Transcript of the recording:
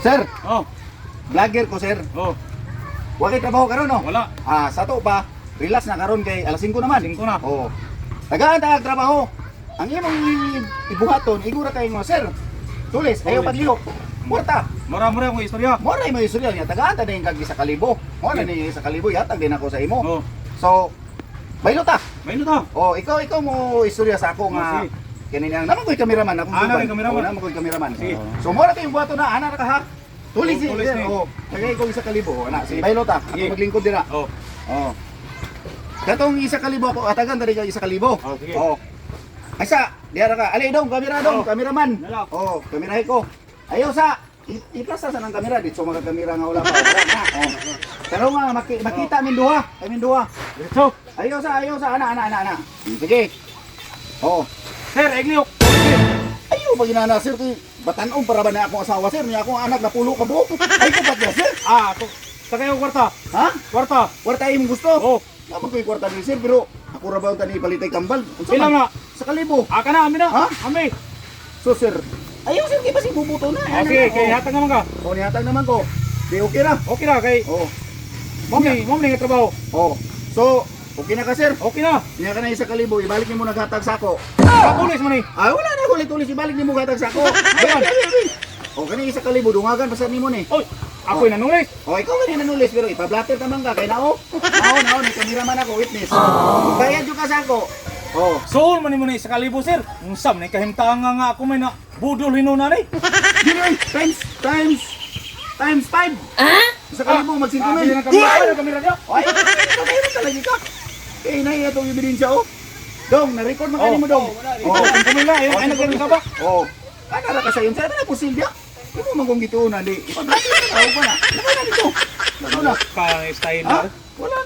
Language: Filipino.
Sir, Oh, vlogger ko sir. oh, Wa kay trabaho karon no? wala. Sa to pa, relax na karon kay alas 5 naman. 5 na. Oo. Tagaan ta trabaho. Ang imong ibuhaton, igura kay mo sir. Tulis, ayaw Tulis. paglihok. Murta. Mura-mura akong istorya. Mo na imong istorya niya. Tagaan ta din kag 1,000. Mo na ni 1,000 yatag din ako sa imo. Oh, So, baylo ta. may ito. Oh, ikaw mo istorya sa ako nga sige. kanina naman ko'y kameraman akong Ana suban. rin kameraman. Oo, naman ko'y kameraman. Sige. So mo na kayong buhaton na ana ra ka ha. Tulis Oh, tulis sir. ni. Oh, tagay ko 1,000 ana. Sige, Sige. baylo ta. Sige. Ako maglingkod dira. Oh, Oh. Katong 1,000 ako atagan diri kay 1,000. Oh, sige. Oh. Aysa, diara ka. Ali dong, kamera dong, Oh. kameraman. Nala. Oh, kamerahe ko. Ayaw sa iplasa sa nang kamera dito mga kamera nga wala pa. Wala na. Oh. Pero nga makita min duha, kami duha. diretso. Ayaw sa ana. Sige. Oh. Sir, egliok. Ayaw pag inana sir kay batanon para ba na akong asawa sir, niya akong anak na pulo ka buhok. Ay ko pa sir. Ako. Sa kayo kwarta. Ha? Kwarta. Kwarta imong gusto? Oh, Naman ko yung kwarta ni sir, pero ako ra ba tani palitay kambal? Unsa pila man? nga. Sa kalibo. Aka na, amin na. Ha? Ami. So sir, ayaw sir, kaya pa si bubuto na. Okay, kay hatag naman ka. O, nihatag naman ko. Di okay na. Okay na, kay Oh, mami nga trabaho. oh. So, okay na ka sir. Okay na. Niya ka na 1,000, ibalik ni mo naghatag sako. Kapulis mo ni. Wala na ulit-ulit, ibalik ni mo naghatag sako. O, kani 1,000, dungagan pa sa nimo ni. Oy, ako'y nanulis. O, ikaw ka rin nanulis, pero ipablatter naman ka. Kaya nao, may kameraman ako, witness. Bayad yung kasako. Oh. Soon man mo ni sa kalibo, sir. Unsam ni kahimtaan nga ako may na budol hinuna ni. Yun, times 5. Sa kalibo, magsinto Hindi na kamera niya. Ay, mayroon talaga ka. Eh, naiya itong ebidensya, oh. Dong, na-record mo kanimo, Dong. Oh, ang kumila, yung ay nagkaroon ka ba? Oh. Ano ra ka sa yun? Sana na po, Silvia. Hindi mo magkong gituunan, di. Ipag-asin na tao pa na. Ano na dito? Ano na? Kang style Ha? na. Wala